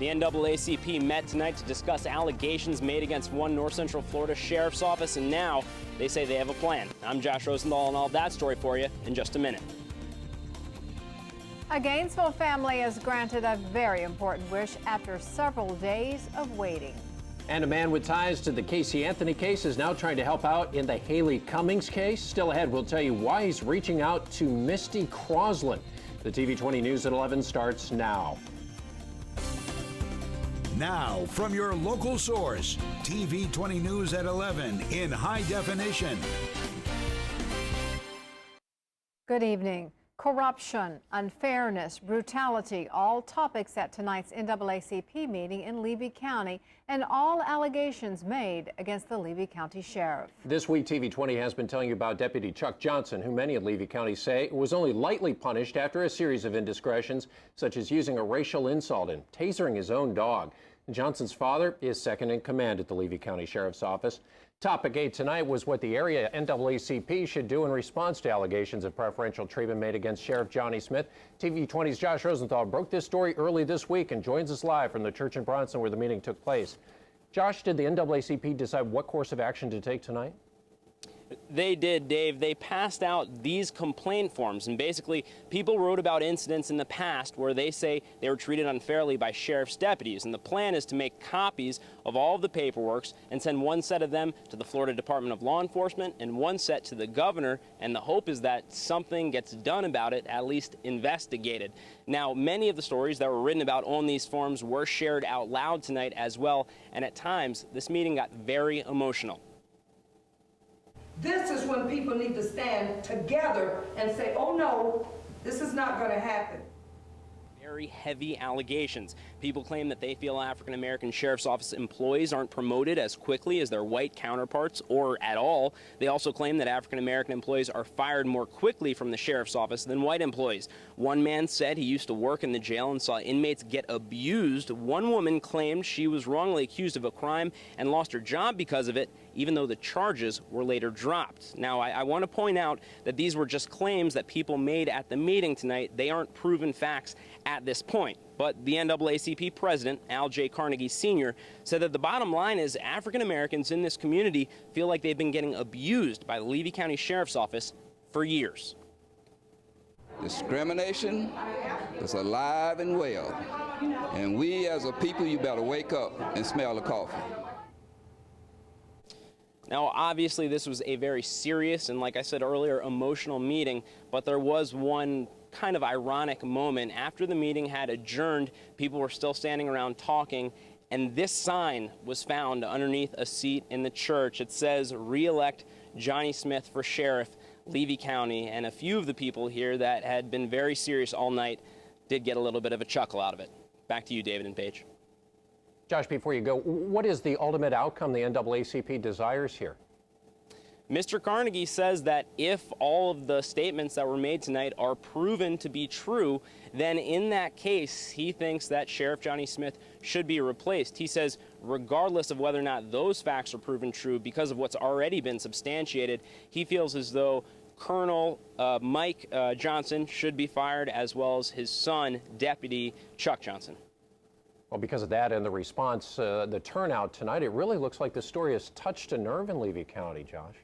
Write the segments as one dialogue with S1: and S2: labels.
S1: The NAACP met tonight to discuss allegations made against one North Central Florida Sheriff's Office, and now they say they have a plan. I'm Josh Rosenthal, and I'll have that story for you in just a minute.
S2: A Gainesville family is granted a very important wish after several days of waiting.
S3: And a man with ties to the Casey Anthony case is now trying to help out in the Haley Cummings case. Still ahead, we'll tell you why he's reaching out to Misty Crosland. The TV 20 News at 11 starts now.
S4: Now, from your local source, TV 20 News at 11 in high definition.
S2: Good evening. Corruption, unfairness, brutality, all topics at tonight's NAACP meeting in Levy County, and all allegations made against the Levy County Sheriff.
S3: This week, TV 20 has been telling you about Deputy Chuck Johnson, who many in Levy County say was only lightly punished after a series of indiscretions, such as using a racial insult and tasering his own dog. Johnson's father is second in command at the Levy County Sheriff's Office. Topic 8 tonight was what the area NAACP should do in response to allegations of preferential treatment made against Sheriff Johnny Smith. TV 20's Josh Rosenthal broke this story early this week and joins us live from the church in Bronson where the meeting took place. Josh, did the NAACP decide what course of action to take tonight?
S1: They did, Dave. They passed out these complaint forms, and basically people wrote about incidents in the past where they say they were treated unfairly by sheriff's deputies, and the plan is to make copies of all of the paperworks and send one set of them to the Florida Department of Law Enforcement and one set to the governor, and the hope is that something gets done about it, at least investigated. Now, many of the stories that were written about on these forms were shared out loud tonight as well, and at times this meeting got very emotional.
S5: This is when people need to stand together and say, oh no, this is not going to happen.
S1: Very heavy allegations. People claim that they feel African-American Sheriff's Office employees aren't promoted as quickly as their white counterparts or at all. They also claim that African-American employees are fired more quickly from the Sheriff's Office than white employees. One man said he used to work in the jail and saw inmates get abused. One woman claimed she was wrongly accused of a crime and lost her job because of it, even though the charges were later dropped. Now, I want to point out that these were just claims that people made at the meeting tonight. They aren't proven facts at this point. But the NAACP president, Al J. Carnegie Sr., said that the bottom line is African Americans in this community feel like they've been getting abused by the Levy County Sheriff's Office for years.
S6: Discrimination is alive and well. And we as a people, you better wake up and smell the coffee.
S1: Now, obviously, this was a very serious and, like I said earlier, emotional meeting, but there was one kind of ironic moment. After the meeting had adjourned, people were still standing around talking, and this sign was found underneath a seat in the church. It says, "Re-elect Johnny Smith for Sheriff, Levy County," and a few of the people here that had been very serious all night did get a little bit of a chuckle out of it. Back to you, David and Paige.
S3: Josh, before you go, what is the ultimate outcome the NAACP desires here?
S1: Mr. Carnegie says that if all of the statements that were made tonight are proven to be true, then in that case, he thinks that Sheriff Johnny Smith should be replaced. He says, regardless of whether or not those facts are proven true, because of what's already been substantiated, he feels as though Colonel Mike Johnson should be fired, as well as his son, Deputy Chuck Johnson.
S3: Well, because of that and the response, the turnout tonight, it really looks like the story has touched a nerve in Levy County, Josh.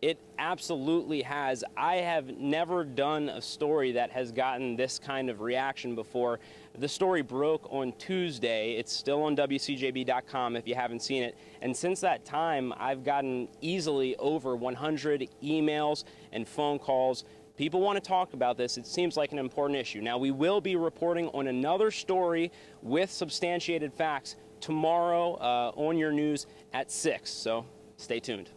S1: It absolutely has. I have never done a story that has gotten this kind of reaction before. The story broke on Tuesday. It's still on WCJB.com if you haven't seen it. And since that time, I've gotten easily over 100 emails and phone calls. People want to talk about this. It seems like an important issue. Now, we will be reporting on another story with substantiated facts tomorrow on your news at 6. So stay tuned.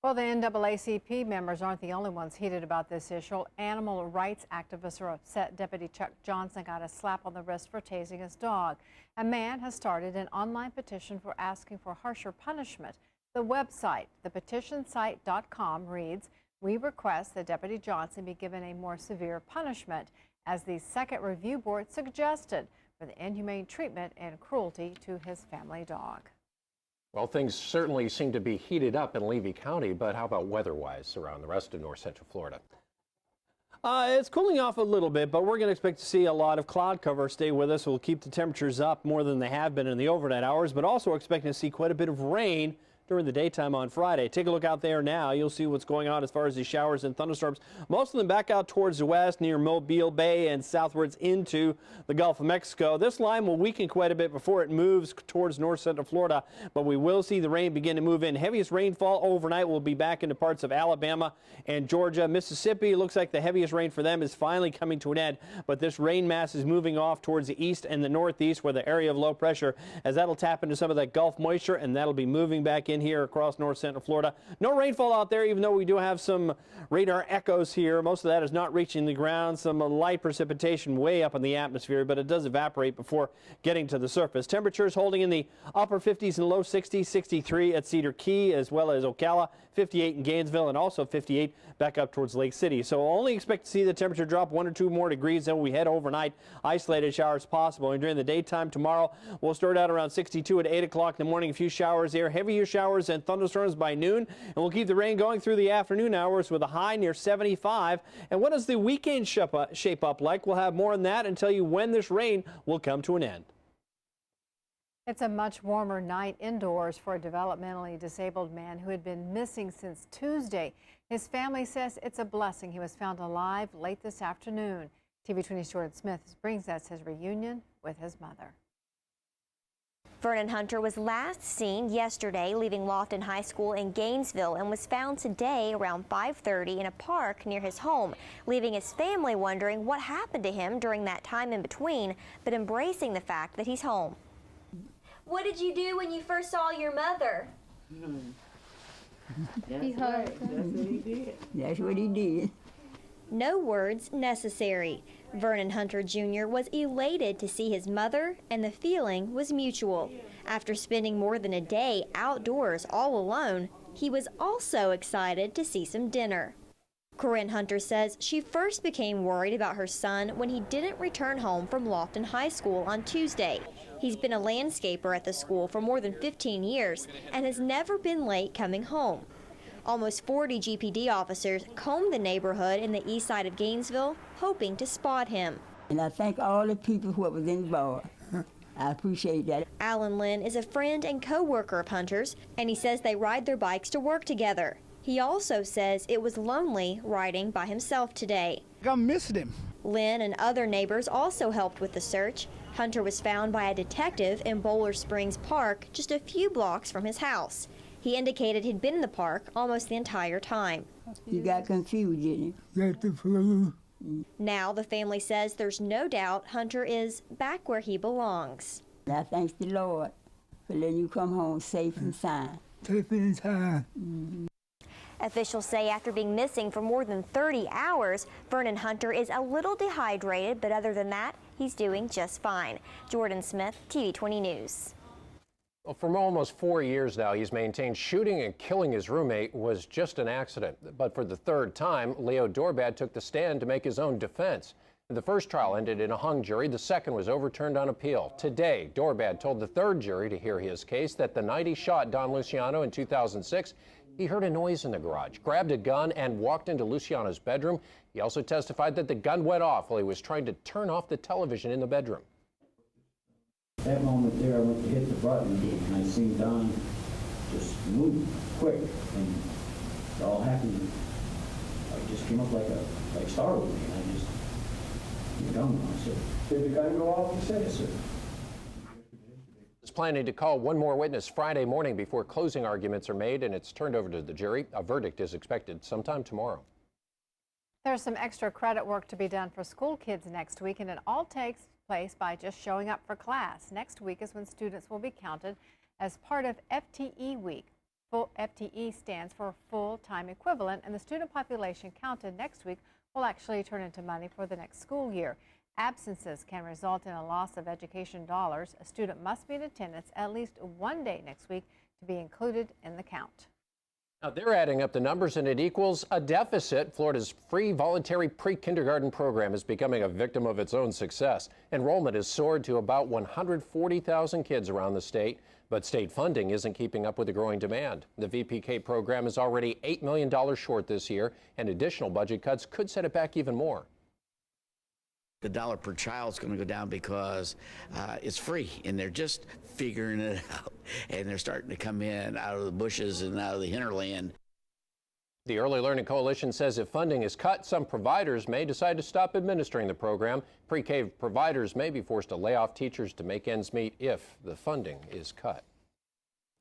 S2: Well, the NAACP members aren't the only ones heated about this issue. Animal rights activists are upset Deputy Chuck Johnson got a slap on the wrist for tasing his dog. A man has started an online petition for asking for harsher punishment. The website, thepetitionsite.com, reads, "We request that Deputy Johnson be given a more severe punishment, as the Second Review Board suggested, for the inhumane treatment and cruelty to his family dog."
S3: Well, things certainly seem to be heated up in Levy County, but how about weather-wise around the rest of north central Florida?
S7: It's cooling off a little bit, but we're going to expect to see a lot of cloud cover stay with us. We'll keep the temperatures up more than they have been in the overnight hours, but also expecting to see quite a bit of rain during the daytime on Friday. Take a look out there now. You'll see what's going on as far as these showers and thunderstorms. Most of them back out towards the west near Mobile Bay and southwards into the Gulf of Mexico. This line will weaken quite a bit before it moves towards north central Florida, but we will see the rain begin to move in. Heaviest rainfall overnight will be back into parts of Alabama and Georgia. Mississippi, looks like the heaviest rain for them is finally coming to an end, but this rain mass is moving off towards the east and the northeast where the area of low pressure, as that'll tap into some of that Gulf moisture, and that'll be moving back in here across north central Florida. No rainfall out there, even though we do have some radar echoes here. Most of that is not reaching the ground. Some light precipitation way up in the atmosphere, but it does evaporate before getting to the surface. Temperatures holding in the upper 50s and low 60s, 63 at Cedar Key as well as Ocala, 58 in Gainesville, and also 58 back up towards Lake City. So only expect to see the temperature drop 1 or 2 more degrees. Then we head overnight, isolated showers possible. And during the daytime tomorrow, we'll start out around 62 at 8 o'clock in the morning. A few showers there, heavier showers and thunderstorms by noon. And we'll keep the rain going through the afternoon hours with a high near 75. And what does the weekend shape up like? We'll have more on that and tell you when this rain will come to an end.
S2: It's a much warmer night indoors for a developmentally disabled man who had been missing since Tuesday. His family says it's a blessing he was found alive late this afternoon. TV 20's Jordan Smith brings us his reunion with his mother.
S8: Vernon Hunter was last seen yesterday leaving Lofton High School in Gainesville and was found today around 5:30 in a park near his home, leaving his family wondering what happened to him during that time in between, but embracing the fact that he's home. What did you do when you first saw your mother?
S9: That's right. That's what he did. That's what he did.
S8: No words necessary. Vernon Hunter Jr. was elated to see his mother, and the feeling was mutual. After spending more than a day outdoors all alone, he was also excited to see some dinner. Corinne Hunter says she first became worried about her son when he didn't return home from Lofton High School on Tuesday. He's been a landscaper at the school for more than 15 years and has never been late coming home. Almost 40 GPD officers combed the neighborhood in the east side of Gainesville, hoping to spot him.
S9: And I thank all the people who was involved. I appreciate that.
S8: Alan Lynn is a friend and co-worker of Hunter's, and he says they ride their bikes to work together. He also says it was lonely riding by himself today.
S10: I missed him.
S8: Lynn and other neighbors also helped with the search. Hunter was found by a detective in Boulder Springs Park, just a few blocks from his house. He indicated he'd been in the park almost the entire time.
S9: You got confused, didn't you? Got the flu.
S8: Now the family says there's no doubt Hunter is back where he belongs.
S9: I thank the Lord for letting you come home safe and sound. Safe and sound.
S8: Officials say after being missing for more than 30 hours, Vernon Hunter is a little dehydrated, but other than that, he's doing just fine. Jordan Smith, TV 20 News.
S3: Well, for almost 4 years now, he's maintained shooting and killing his roommate was just an accident. But for the third time, Leo Dorbad took the stand to make his own defense. The first trial ended in a hung jury. The second was overturned on appeal. Today, Dorbad told the third jury to hear his case that the night he shot Don Luciano in 2006, he heard a noise in the garage, grabbed a gun, and walked into Luciano's bedroom. He also testified that the gun went off while he was trying to turn off the television in the bedroom.
S11: That moment there, I went to hit the button, and I seen Don just move quick, and it all happened. I just came up like startled me, and I just, the gun went off. I said, "Did the gun go off?" He said, "Yes, sir."
S3: Is planning to call one more witness Friday morning before closing arguments are made and it's turned over to the jury. A verdict is expected sometime tomorrow.
S2: There's some extra credit work to be done for school kids next week, and it all takes place by just showing up for class. Next week is when students will be counted as part of FTE week. Full FTE stands for full-time equivalent, and the student population counted next week will actually turn into money for the next school year. Absences can result in a loss of education dollars. A student must be in attendance at least one day next week to be included in the count.
S3: Now they're adding up the numbers and it equals a deficit. Florida's free voluntary pre-kindergarten program is becoming a victim of its own success. Enrollment has soared to about 140,000 kids around the state. But state funding isn't keeping up with the growing demand. The VPK program is already $8 million short this year, and additional budget cuts could set it back even more.
S10: The dollar per child is going to go down because it's free, and they're just figuring it out, and they're starting to come in out of the bushes and out of the hinterland.
S3: The Early Learning Coalition says if funding is cut, some providers may decide to stop administering the program. Pre-K providers may be forced to lay off teachers to make ends meet if the funding is cut.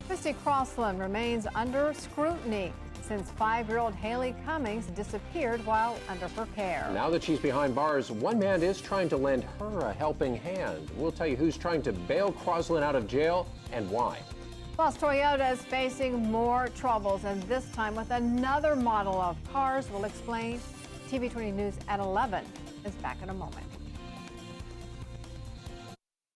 S2: Christy Crossland remains under scrutiny since 5-year-old Haley Cummings disappeared while under her care.
S3: Now that she's behind bars, one man is trying to lend her a helping hand. We'll tell you who's trying to bail Crossland out of jail and why.
S2: Plus, Toyota is facing more troubles, and this time with another model of cars. We'll explain. TV 20 News at 11 is back in a moment.